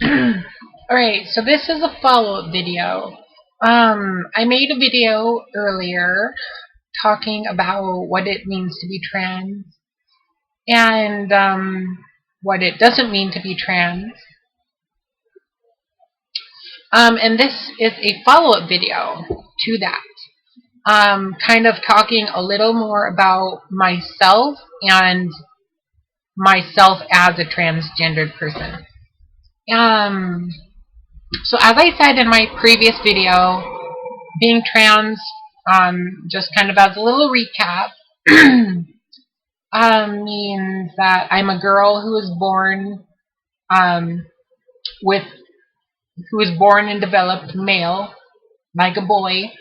Alright, so this is a follow-up video. I made a video earlier talking about what it means to be trans and what it doesn't mean to be trans. And this is a follow-up video to that. Kind of talking a little more about myself and myself as a transgendered person. So as I said in my previous video, being trans, just kind of as a little recap, means that I'm a girl who was born and developed male, like a boy,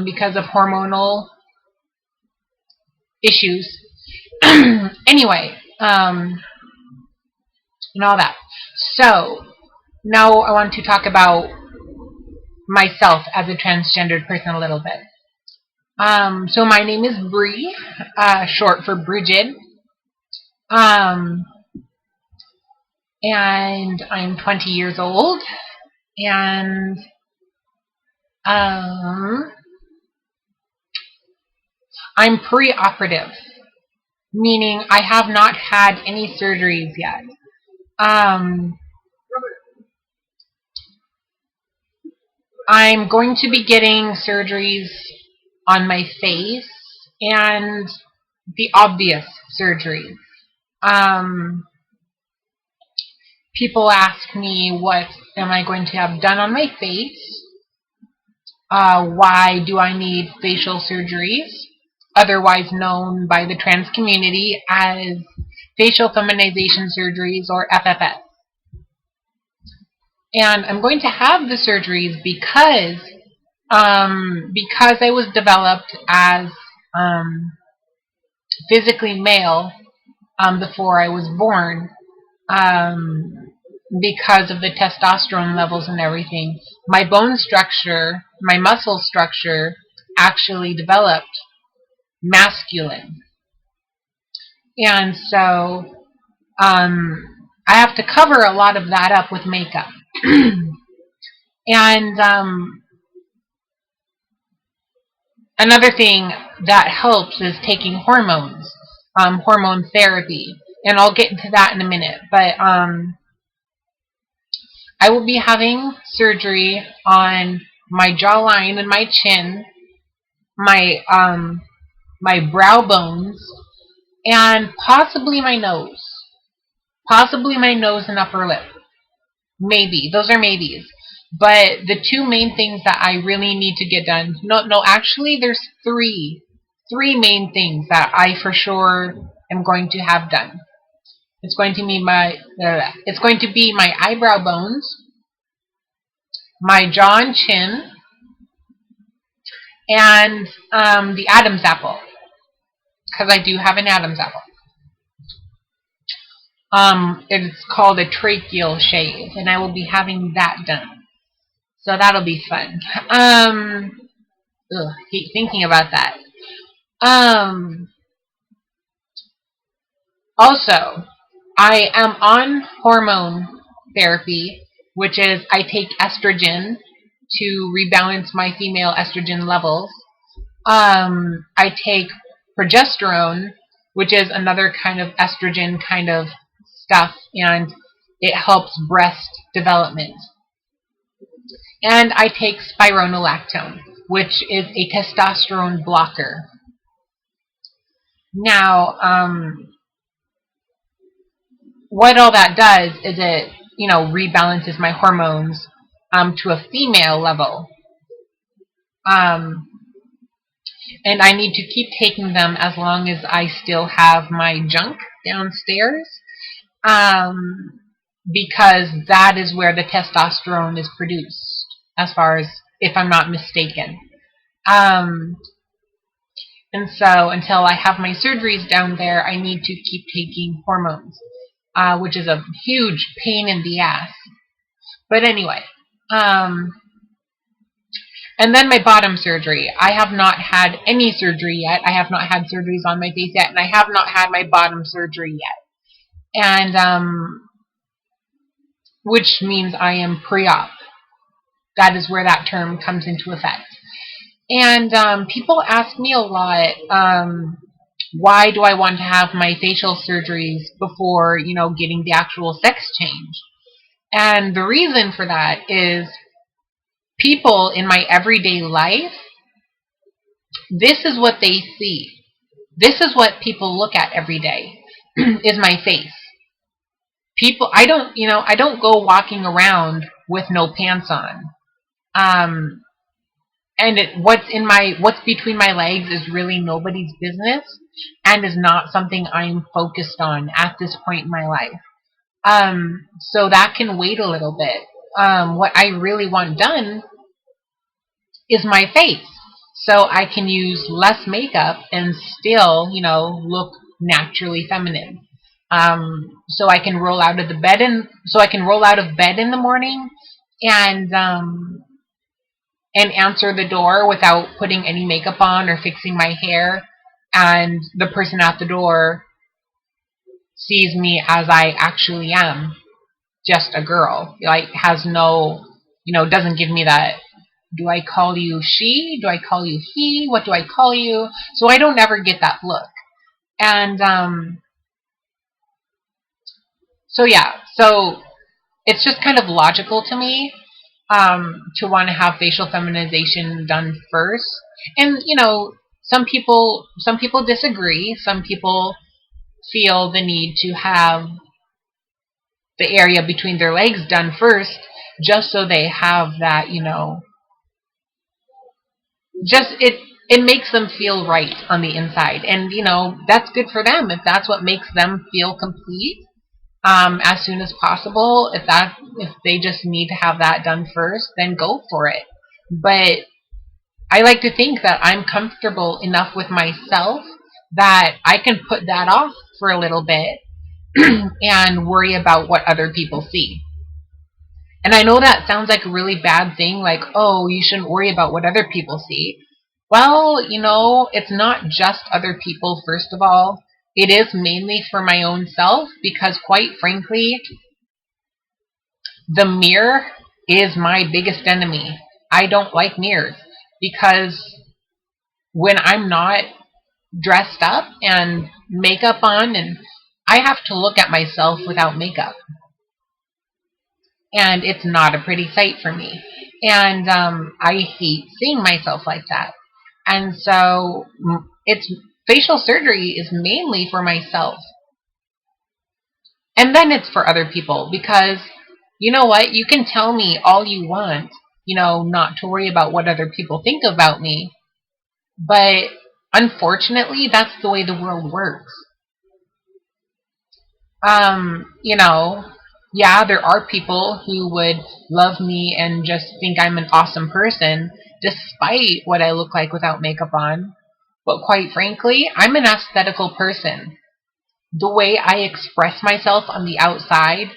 because of hormonal issues. Anyway, and all that. So now I want to talk about myself as a transgendered person a little bit. So my name is Bree, short for Bridget. And I'm 20 years old. And I'm pre-operative, meaning I have not had any surgeries yet. I'm going to be getting surgeries on my face and the obvious surgeries. People ask me, what am I going to have done on my face? Why do I need facial surgeries, otherwise known by the trans community as facial feminization surgeries, or FFS. And I'm going to have the surgeries because I was developed as physically male before I was born, because of the testosterone levels and everything. My bone structure, my muscle structure, actually developed masculine. And so I have to cover a lot of that up with makeup. And another thing that helps is taking hormones, hormone therapy. And I'll get into that in a minute. But I will be having surgery on my jawline and my chin, my brow bones, and possibly my nose. Possibly my nose and upper lip. Maybe. Those are maybes. But the two main things that I really need to get done, actually there's three main things that I for sure am going to have done. It's going to be my eyebrow bones, my jaw and chin, and the Adam's apple, because I do have an Adam's apple. It's called a tracheal shave, and I will be having that done. So that'll be fun. Hate thinking about that. Also, I am on hormone therapy, which is I take estrogen to rebalance my female estrogen levels. I take progesterone, which is another kind of estrogen kind of stuff, and it helps breast development. And I take spironolactone, which is a testosterone blocker. Now, what all that does is it, rebalances my hormones to a female level. And I need to keep taking them as long as I still have my junk downstairs, because that is where the testosterone is produced, as far as, if I'm not mistaken. And so until I have my surgeries down there, I need to keep taking hormones, which is a huge pain in the ass. But anyway, and then my bottom surgery. I have not had any surgery yet. I have not had surgeries on my face yet, and I have not had my bottom surgery yet. And which means I am pre-op. That is where that term comes into effect. And people ask me a lot, why do I want to have my facial surgeries before, getting the actual sex change? And the reason for that is people in my everyday life, this is what they see. This is what people look at every day is my face. People, I don't go walking around with no pants on. Um, and what's between my legs is really nobody's business and is not something I'm focused on at this point in my life. So that can wait a little bit. What I really want done is my face. So I can use less makeup and still, look naturally feminine. So I can roll out of the bed so I can roll out of bed in the morning and answer the door without putting any makeup on or fixing my hair, and the person at the door sees me as I actually am, just a girl. Like, has no, doesn't give me that, do I call you she? Do I call you he? What do I call you? So I don't ever get that look. And so yeah, so it's just kind of logical to me, to want to have facial feminization done first. And some people disagree. Some people feel the need to have the area between their legs done first, just so they have that, just it makes them feel right on the inside. And that's good for them if that's what makes them feel complete, as soon as possible. If they just need to have that done first, then go for it. But I like to think that I'm comfortable enough with myself that I can put that off for a little bit and worry about what other people see. And I know that sounds like a really bad thing, like, oh, you shouldn't worry about what other people see. Well, it's not just other people, first of all. It is mainly for my own self because, quite frankly, the mirror is my biggest enemy. I don't like mirrors because when I'm not dressed up and makeup on, and I have to look at myself without makeup, and it's not a pretty sight for me. And I hate seeing myself like that. And so it's facial surgery is mainly for myself. And then it's for other people because you know what? You can tell me all you want, not to worry about what other people think about me. But unfortunately, that's the way the world works. You know, yeah, there are people who would love me and just think I'm an awesome person despite what I look like without makeup on. But quite frankly, I'm an aesthetical person. The way I express myself on the outside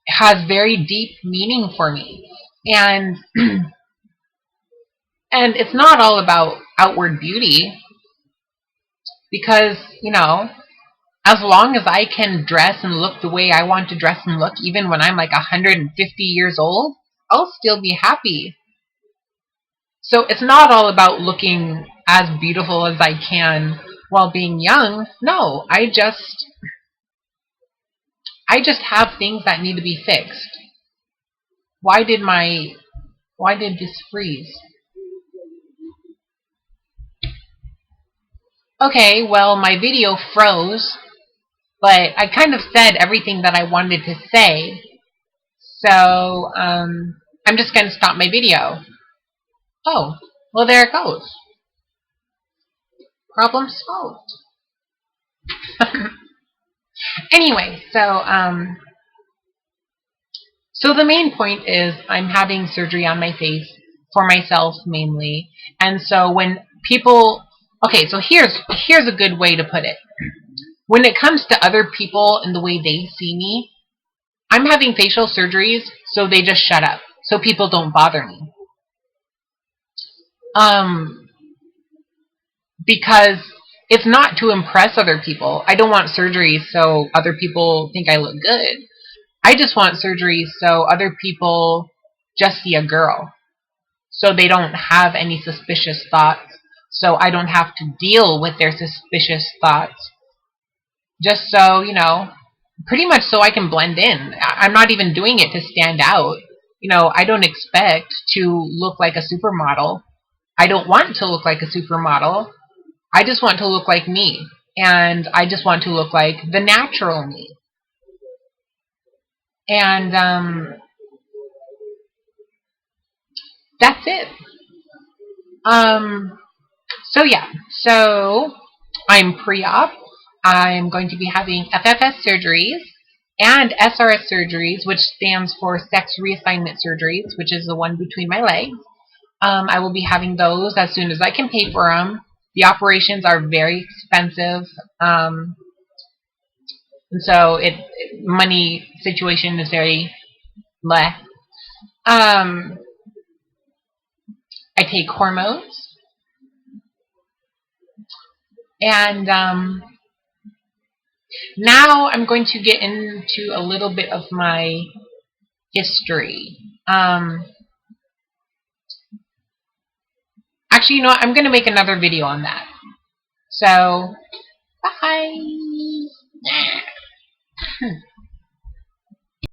has very deep meaning for me. And and it's not all about outward beauty because, as long as I can dress and look the way I want to dress and look, even when I'm like 150 years old, I'll still be happy. So it's not all about looking as beautiful as I can while being young. No, I just have things that need to be fixed. Why did this freeze? Okay, well, my video froze, but I kind of said everything that I wanted to say. So, I'm just going to stop my video. Oh, well, there it goes. Problem solved. Anyway, so the main point is I'm having surgery on my face for myself mainly. And so when people, okay, so here's a good way to put it. When it comes to other people and the way they see me, I'm having facial surgeries so they just shut up, so people don't bother me. Because it's not to impress other people. I don't want surgery so other people think I look good. I just want surgery so other people just see a girl, so they don't have any suspicious thoughts, so I don't have to deal with their suspicious thoughts, just so, pretty much so I can blend in. I'm not even doing it to stand out. I don't expect to look like a supermodel. I don't want to look like a supermodel. I just want to look like me. And I just want to look like the natural me. And that's it. Um, so yeah, so I'm pre-op. I'm going to be having FFS surgeries and SRS surgeries, which stands for sex reassignment surgeries, which is the one between my legs. I will be having those as soon as I can pay for them. The operations are very expensive, and so money situation is very less. Um, I take hormones, and now I'm going to get into a little bit of my history. Actually, you know what? I'm going to make another video on that. So, bye.